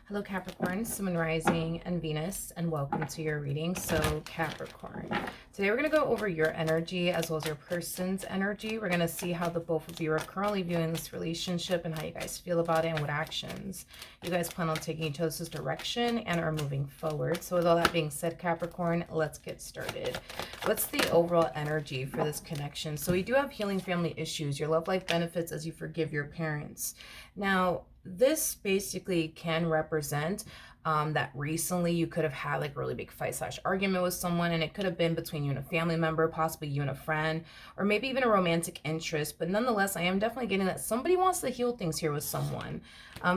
Hello Capricorn, Sun, Moon, Rising, and Venus, and welcome to your reading. So Capricorn, today we're going to go over your energy as well as your person's energy. We're going to see how the both of you are currently viewing this relationship and how you guys feel about it and what actions you guys plan on taking each other's direction and are moving forward. So with all that being said, Capricorn, let's get started. What's the overall energy for this connection? So we do have healing family issues. Your love life benefits as you forgive your parents. Now, this basically can represent that recently you could have had like a really big fight slash argument with someone, and it could have been between you and a family member, possibly you and a friend, or maybe even a romantic interest. But nonetheless, I am definitely getting that somebody wants to heal things here with someone.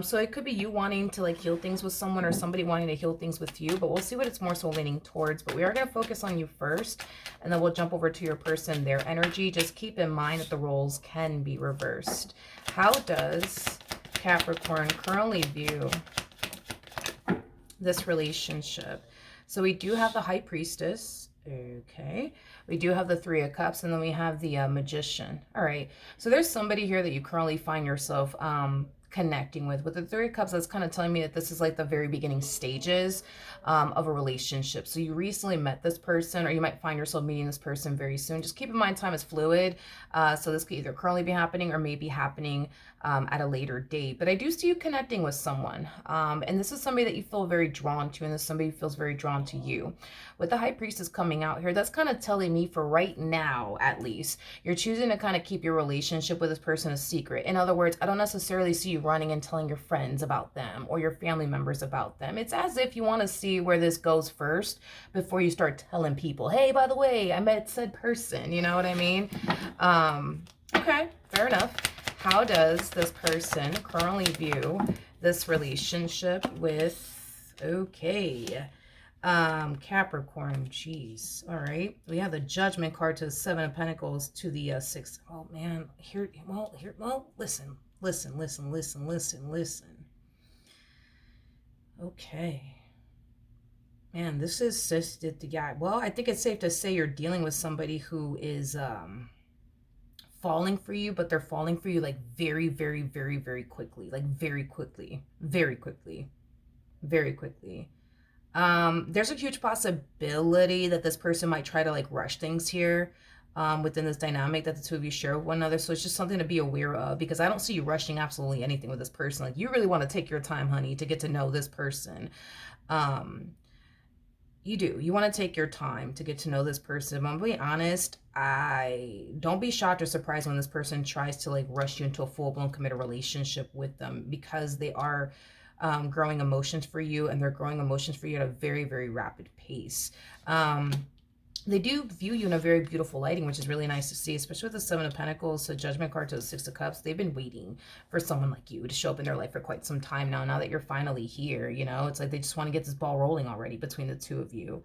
So it could be you wanting to like heal things with someone or somebody wanting to heal things with you, but we'll see what it's more so leaning towards. But we are going to focus on you first, and then we'll jump over to your person, their energy. Just keep in mind that the roles can be reversed. How does Capricorn currently view this relationship? So we do have the High Priestess. Okay. We do have the Three of Cups, and then we have the Magician. All right. So there's somebody here that you currently find yourself connecting with. With the Three of Cups, that's kind of telling me that this is like the very beginning stages of a relationship. So you recently met this person, or you might find yourself meeting this person very soon. Just keep in mind, time is fluid. So this could either currently be happening or may be happening at a later date. But I do see you connecting with someone. And this is somebody that you feel very drawn to, and this is somebody who feels very drawn to you. With the High Priestess coming out here, that's kind of telling me, for right now at least, you're choosing to kind of keep your relationship with this person a secret. In other words, I don't necessarily see you running and telling your friends about them or your family members about them. It's as if you want to see where this goes first before you start telling people, hey, by the way, I met said person. You know what I mean? Okay, fair enough. How does this person currently view this relationship with, okay, Capricorn? Geez. All right. We have the Judgment card to the Seven of Pentacles to the Six. Oh, man. Listen. Okay. Man, this is just the guy. Well, I think it's safe to say you're dealing with somebody who is, falling for you, but they're falling for you like very, very, very, very quickly. Like very quickly. Very quickly. Very quickly. There's a huge possibility that this person might try to like rush things here within this dynamic that the two of you share with one another. So it's just something to be aware of, because I don't see you rushing absolutely anything with this person. Like, you really want to take your time, honey, to get to know this person. You do. You want to take your time to get to know this person. If I'm being honest, I don't be shocked or surprised when this person tries to like rush you into a full-blown committed relationship with them, because they are growing emotions for you, and they're growing emotions for you at a very, very rapid pace. They do view you in a very beautiful lighting, which is really nice to see, especially with the Seven of Pentacles, the Judgment card to the Six of Cups. They've been waiting for someone like you to show up in their life for quite some time now. Now that you're finally here, you know, it's like they just want to get this ball rolling already between the two of you.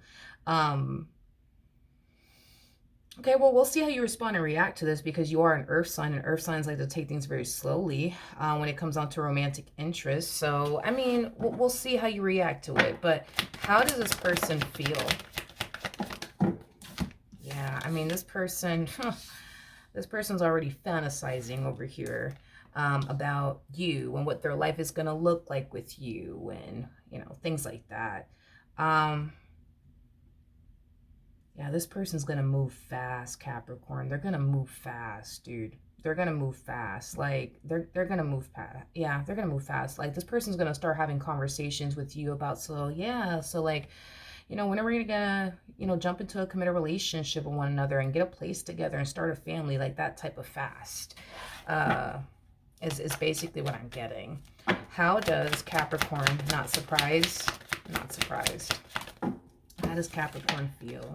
Okay, well, we'll see how you respond and react to this, because you are an earth sign, and earth signs like to take things very slowly when it comes down to romantic interest. So, I mean, we'll see how you react to it. But how does this person feel? Yeah, I mean, this person, this person's already fantasizing over here about you and what their life is going to look like with you, and, you know, things like that. Yeah, this person's going to move fast, Capricorn. They're going to move fast, dude. They're going to move fast. Like, they're going to move fast. Yeah, they're going to move fast. Like, this person's going to start having conversations with you about, so, yeah, so, like, you know, when are we gonna, you know, jump into a committed relationship with one another and get a place together and start a family, like that type of fast is basically what I'm getting. How does Capricorn, not surprised, how does Capricorn feel?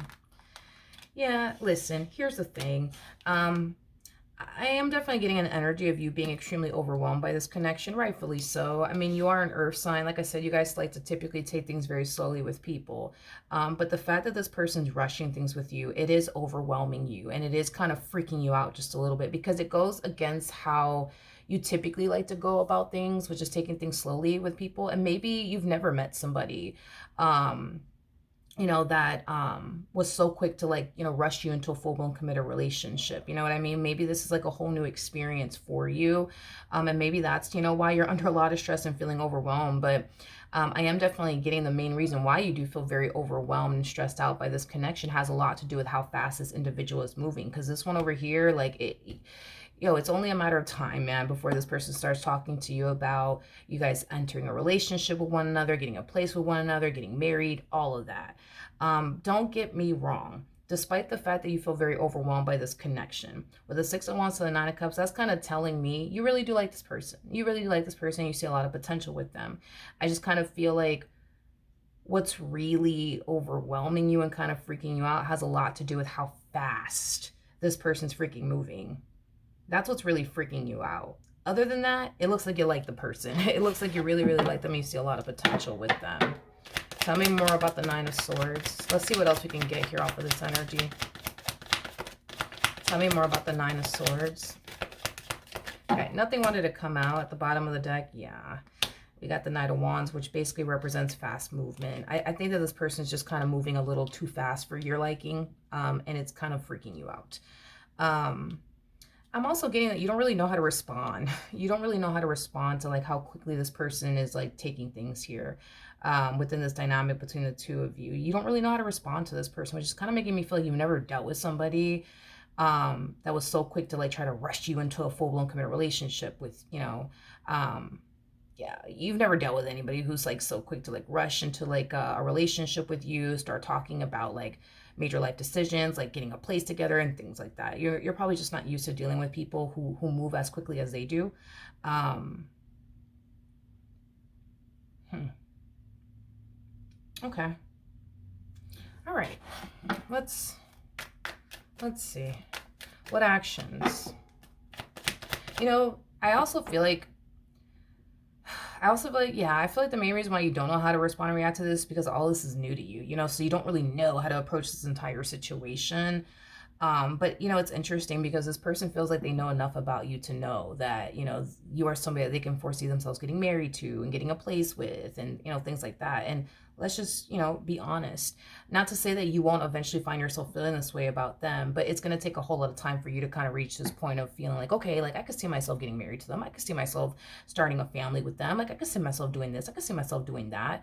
Yeah, listen, here's the thing. I am definitely getting an energy of you being extremely overwhelmed by this connection, rightfully so. I mean, you are an earth sign. Like I said, you guys like to typically take things very slowly with people. But the fact that this person's rushing things with you, it is overwhelming you, and it is kind of freaking you out just a little bit, because it goes against how you typically like to go about things, which is taking things slowly with people. And maybe you've never met somebody that was so quick to like, rush you into a full-blown committed relationship. You know what I mean? Maybe this is like a whole new experience for you. And maybe that's, why you're under a lot of stress and feeling overwhelmed. But I am definitely getting the main reason why you do feel very overwhelmed and stressed out by this connection has a lot to do with how fast this individual is moving. Because this one over here, like it's only a matter of time, man, before this person starts talking to you about you guys entering a relationship with one another, getting a place with one another, getting married, all of that. Don't get me wrong. Despite the fact that you feel very overwhelmed by this connection, with the 6 of Wands to the 9 of Cups, that's kind of telling me you really do like this person. You really do like this person. You see a lot of potential with them. I just kind of feel like what's really overwhelming you and kind of freaking you out has a lot to do with how fast this person's freaking moving. That's what's really freaking you out. Other than that, it looks like you like the person. It looks like you really, really like them. You see a lot of potential with them. Tell me more about the 9 of Swords. Let's see what else we can get here off of this energy. Tell me more about the 9 of Swords. Okay, nothing wanted to come out at the bottom of the deck. Yeah. We got the Knight of Wands, which basically represents fast movement. I think that this person is just kind of moving a little too fast for your liking, and it's kind of freaking you out. I'm also getting that you don't really know how to respond. You don't really know how to respond to like how quickly this person is like taking things here within this dynamic between the two of you. You don't really know how to respond to this person, which is kind of making me feel like you've never dealt with somebody that was so quick to like try to rush you into a full-blown committed relationship with, yeah, you've never dealt with anybody who's like so quick to like rush into like a relationship with you, start talking about like major life decisions, like getting a place together and things like that. You're probably just not used to dealing with people who move as quickly as they do. Okay. All right. Let's see. What actions? I also feel like yeah, I feel like the main reason why you don't know how to respond and react to this is because all this is new to you, so you don't really know how to approach this entire situation. But, it's interesting because this person feels like they know enough about you to know that, you are somebody that they can foresee themselves getting married to and getting a place with and, things like that. And let's just, be honest. Not to say that you won't eventually find yourself feeling this way about them, but it's going to take a whole lot of time for you to kind of reach this point of feeling like, okay, like I could see myself getting married to them. I could see myself starting a family with them. Like I could see myself doing this. I could see myself doing that.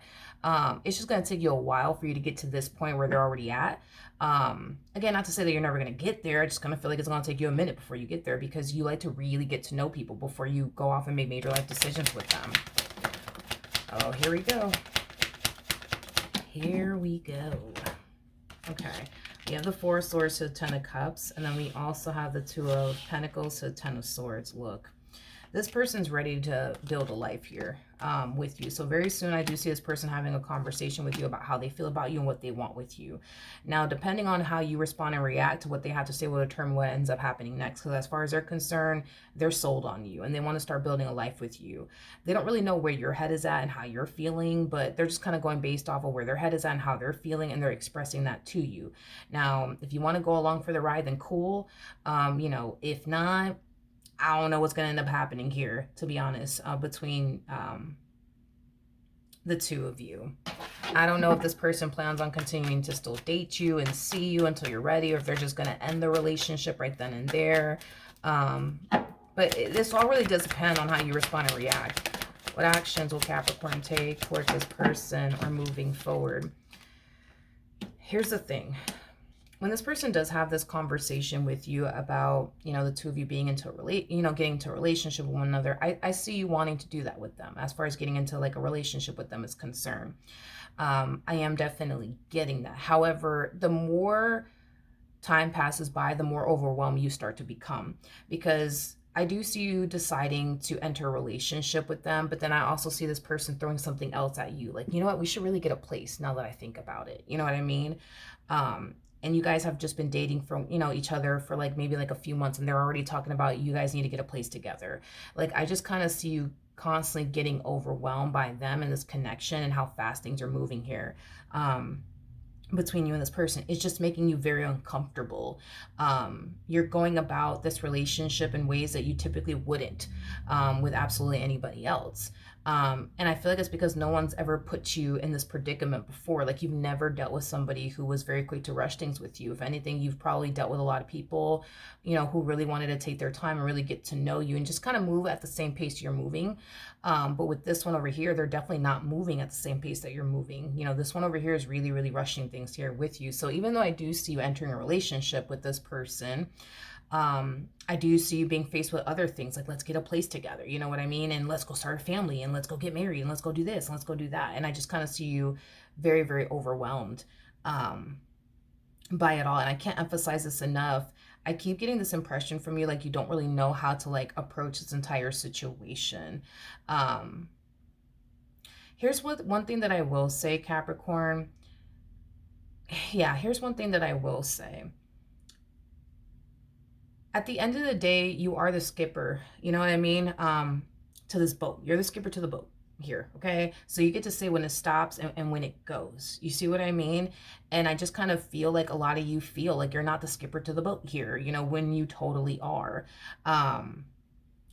It's just going to take you a while for you to get to this point where they're already at. Again, not to say that you're never going to get there. I just kind of feel like it's going to take you a minute before you get there because you like to really get to know people before you go off and make major life decisions with them. Oh, here we go. Here we go. Okay. We have the 4 of Swords to the 10 of Cups, and then we also have the 2 of Pentacles to the 10 of Swords. Look, this person's ready to build a life here with you. So very soon I do see this person having a conversation with you about how they feel about you and what they want with you. Now, depending on how you respond and react to what they have to say will determine what ends up happening next. Because as far as they're concerned, they're sold on you and they want to start building a life with you. They don't really know where your head is at and how you're feeling, but they're just kind of going based off of where their head is at and how they're feeling, and they're expressing that to you. Now, if you want to go along for the ride, then cool. If not, I don't know what's going to end up happening here, to be honest, between the two of you. I don't know if this person plans on continuing to still date you and see you until you're ready, or if they're just going to end the relationship right then and there. But this all really does depend on how you respond and react. What actions will Capricorn take towards this person or moving forward? Here's the thing. When this person does have this conversation with you about, the two of you being into getting into a relationship with one another, I see you wanting to do that with them as far as getting into like a relationship with them is concerned. I am definitely getting that. However, the more time passes by, the more overwhelmed you start to become, because I do see you deciding to enter a relationship with them, but then I also see this person throwing something else at you. Like, you know what, we should really get a place now that I think about it. You know what I mean? And you guys have just been dating for, each other for like maybe like a few months, and they're already talking about you guys need to get a place together. Like, I just kind of see you constantly getting overwhelmed by them and this connection and how fast things are moving here. Between you and this person, it's just making you very uncomfortable. You're going about this relationship in ways that you typically wouldn't with absolutely anybody else. And I feel like it's because no one's ever put you in this predicament before. Like, you've never dealt with somebody who was very quick to rush things with you. If anything, you've probably dealt with a lot of people, you know, who really wanted to take their time and really get to know you and just kind of move at the same pace you're moving. But with this one over here, they're definitely not moving at the same pace that you're moving. You know, this one over here is really, really rushing things here with you. So even though I do see you entering a relationship with this person, I do see you being faced with other things, like, let's get a place together, you know what I mean? And let's go start a family, and let's go get married, and let's go do this, and let's go do that. And I just kind of see you very, very overwhelmed by it all. And I can't emphasize this enough. I keep getting this impression from you, like, you don't really know how to, like, approach this entire situation. Here's one thing that I will say, Capricorn. Yeah, here's one thing that I will say. At the end of the day, you are the skipper, you know what I mean? To this boat. You're the skipper to the boat here, okay? So you get to say when it stops and when it goes. You see what I mean? And I just kind of feel like a lot of you feel like you're not the skipper to the boat here, you know, when you totally are.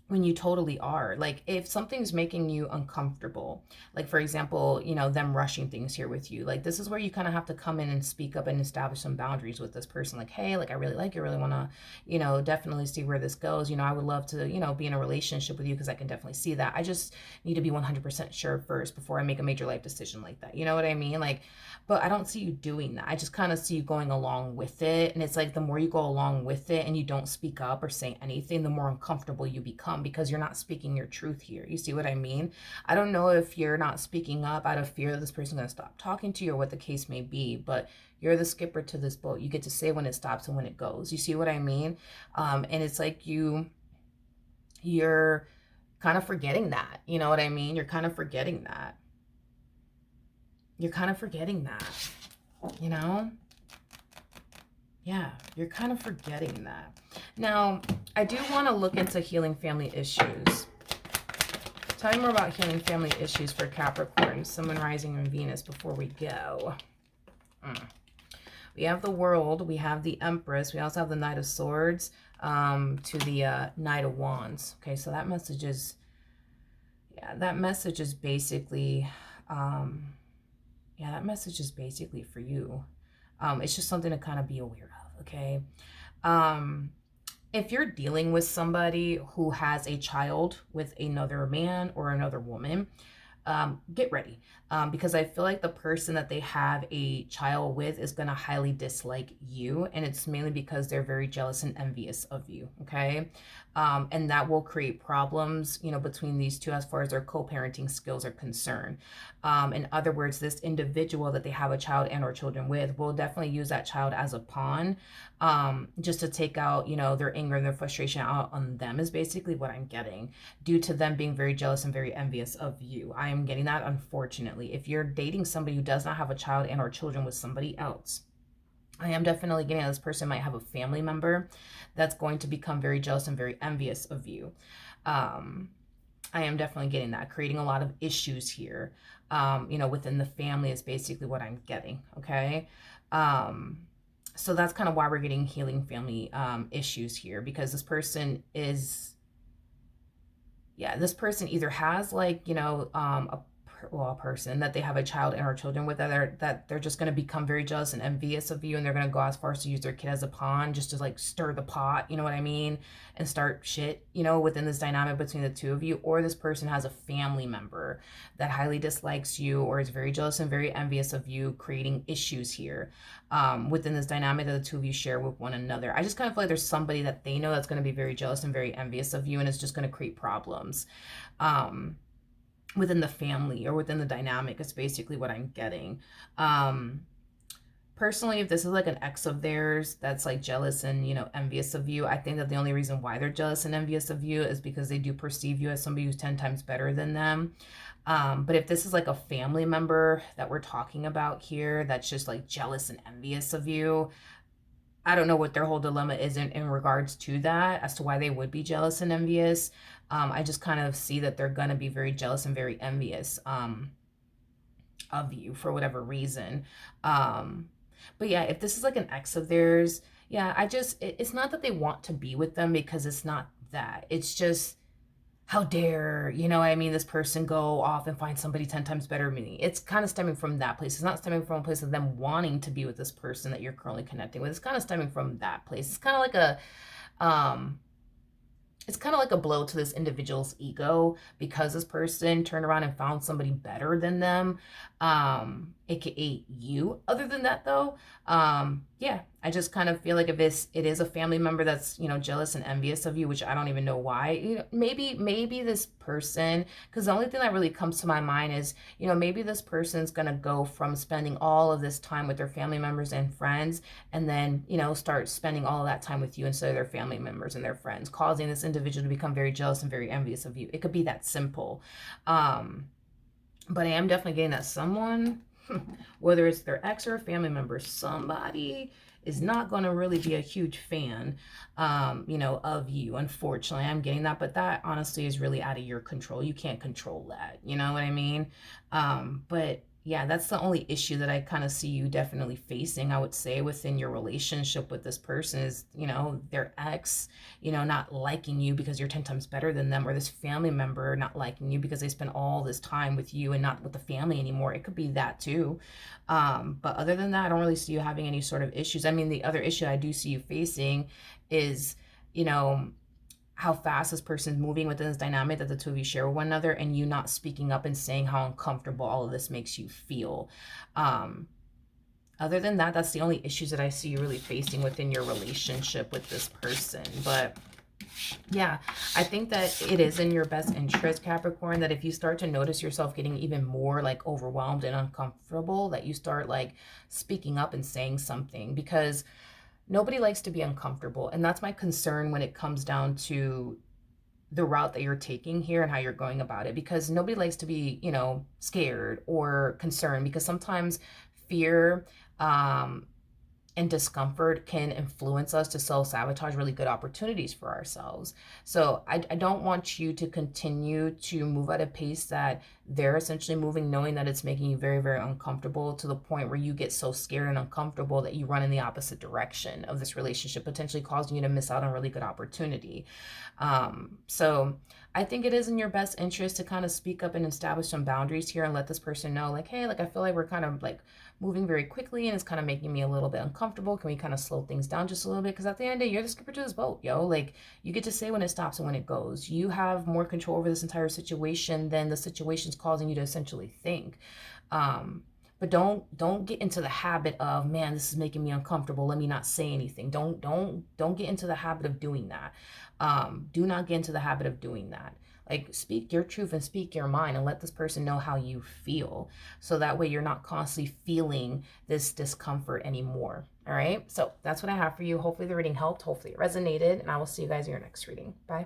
When you totally are. Like, if something's making you uncomfortable, like, for example, you know, them rushing things here with you, like, this is where you kind of have to come in and speak up and establish some boundaries with this person. Like, hey, like, I really like you, really want to, you know, definitely see where this goes. You know, I would love to, you know, be in a relationship with you, because I can definitely see that. I just need to be 100% sure first before I make a major life decision like that. You know what I mean? Like, but I don't see you doing that. I just kind of see you going along with it. And it's like, the more you go along with it and you don't speak up or say anything, the more uncomfortable you become, because you're not speaking your truth here. You see what I mean? I don't know if you're not speaking up out of fear that this person's going to stop talking to you, or what the case may be, but you're the skipper to this boat. You get to say when it stops and when it goes. You see what I mean? And it's like you're kind of forgetting that. You know what I mean? You're kind of forgetting that. You're kind of forgetting that, you know? Yeah, you're kind of forgetting that. Now, I do want to look into healing family issues. Tell me more about healing family issues for Capricorn, Sun, Moon, Rising, and Venus before we go. We have the World, we have the Empress, we also have the Knight of Swords to the Knight of Wands. Okay, so that message is, yeah, that message is basically... yeah, that message is basically for you. It's just something to kind of be aware of, okay? If you're dealing with somebody who has a child with another man or another woman, get ready. Because I feel like the person that they have a child with is going to highly dislike you. And it's mainly because they're very jealous and envious of you, okay? And that will create problems, you know, between these two as far as their co-parenting skills are concerned. In other words, this individual that they have a child and or children with will definitely use that child as a pawn, just to take out, you know, their anger and their frustration out on them, is basically what I'm getting, due to them being very jealous and very envious of you. I am getting that, unfortunately. If you're dating somebody who does not have a child and or children with somebody else, I am definitely getting that this person might have a family member that's going to become very jealous and very envious of you. I am definitely getting that, creating a lot of issues here, you know, within the family, is basically what I'm getting, okay? So that's kind of why we're getting healing family issues here, because this person is, yeah, this person either has, like, you know, a person that they have a child and or children with, that they're just going to become very jealous and envious of you, and they're going to go as far as to use their kid as a pawn, just to, like, stir the pot, you know what I mean, and start shit, you know, within this dynamic between the two of you. Or this person has a family member that highly dislikes you or is very jealous and very envious of you, creating issues here within this dynamic that the two of you share with one another. I just kind of feel like there's somebody that they know that's going to be very jealous and very envious of you, and it's just going to create problems within the family or within the dynamic, is basically what I'm getting. Personally, if this is like an ex of theirs that's like jealous and, you know, envious of you, I think that the only reason why they're jealous and envious of you is because they do perceive you as somebody who's 10 times better than them. But if this is like a family member that we're talking about here that's just like jealous and envious of you, I don't know what their whole dilemma is in regards to that, as to why they would be jealous and envious. I just kind of see that they're going to be very jealous and very envious of you for whatever reason. But yeah, if this is like an ex of theirs, yeah, it's not that they want to be with them, because it's not that. It's just, how dare, you know what I mean, this person go off and find somebody 10 times better than me. It's kind of stemming from that place. It's not stemming from a place of them wanting to be with this person that you're currently connecting with. It's kind of stemming from that place. It's kind of like um, a blow to this individual's ego because this person turned around and found somebody better than them, aka you. Other than that though, yeah, I just kind of feel like if it is a family member that's, you know, jealous and envious of you, which I don't even know why. You know, maybe this person, because the only thing that really comes to my mind is, you know, maybe this person's gonna go from spending all of this time with their family members and friends, and then, you know, start spending all of that time with you instead of their family members and their friends, causing this individual to become very jealous and very envious of you. It could be that simple. But I am definitely getting that someone, whether it's their ex or a family member, somebody is not going to really be a huge fan, you know, of you. Unfortunately, I'm getting that, but that honestly is really out of your control. You can't control that. You know what I mean? But yeah, that's the only issue that I kind of see you definitely facing, I would say, within your relationship with this person is, you know, their ex, you know, not liking you because you're 10 times better than them, or this family member not liking you because they spend all this time with you and not with the family anymore. It could be that too. But other than that, I don't really see you having any sort of issues. I mean, the other issue I do see you facing is, you know, how fast this person is moving within this dynamic that the two of you share with one another, and you not speaking up and saying how uncomfortable all of this makes you feel. Um, Other than that, that's the only issues that I see you really facing within your relationship with this person. But yeah, I think that it is in your best interest, Capricorn, that if you start to notice yourself getting even more like overwhelmed and uncomfortable, that you start like speaking up and saying something, because nobody likes to be uncomfortable. And that's my concern when it comes down to the route that you're taking here and how you're going about it, because nobody likes to be, you know, scared or concerned, because sometimes fear, and discomfort can influence us to self-sabotage really good opportunities for ourselves. So I don't want you to continue to move at a pace that they're essentially moving, knowing that it's making you very, very uncomfortable, to the point where you get so scared and uncomfortable that you run in the opposite direction of this relationship, potentially causing you to miss out on really good opportunity. So I think it is in your best interest to kind of speak up and establish some boundaries here and let this person know, like, hey, like, I feel like we're kind of like moving very quickly and it's kind of making me a little bit uncomfortable. Can we kind of slow things down just a little bit? Because at the end of the day, you're the skipper to this boat, yo. Like, you get to say when it stops and when it goes. You have more control over this entire situation than the situation's causing you to essentially think. But don't get into the habit of, man, this is making me uncomfortable, let me not say anything. Don't get into the habit of doing that. Do not get into the habit of doing that. Like, speak your truth and speak your mind and let this person know how you feel. So that way you're not constantly feeling this discomfort anymore. All right. So that's what I have for you. Hopefully the reading helped. Hopefully it resonated. And I will see you guys in your next reading. Bye.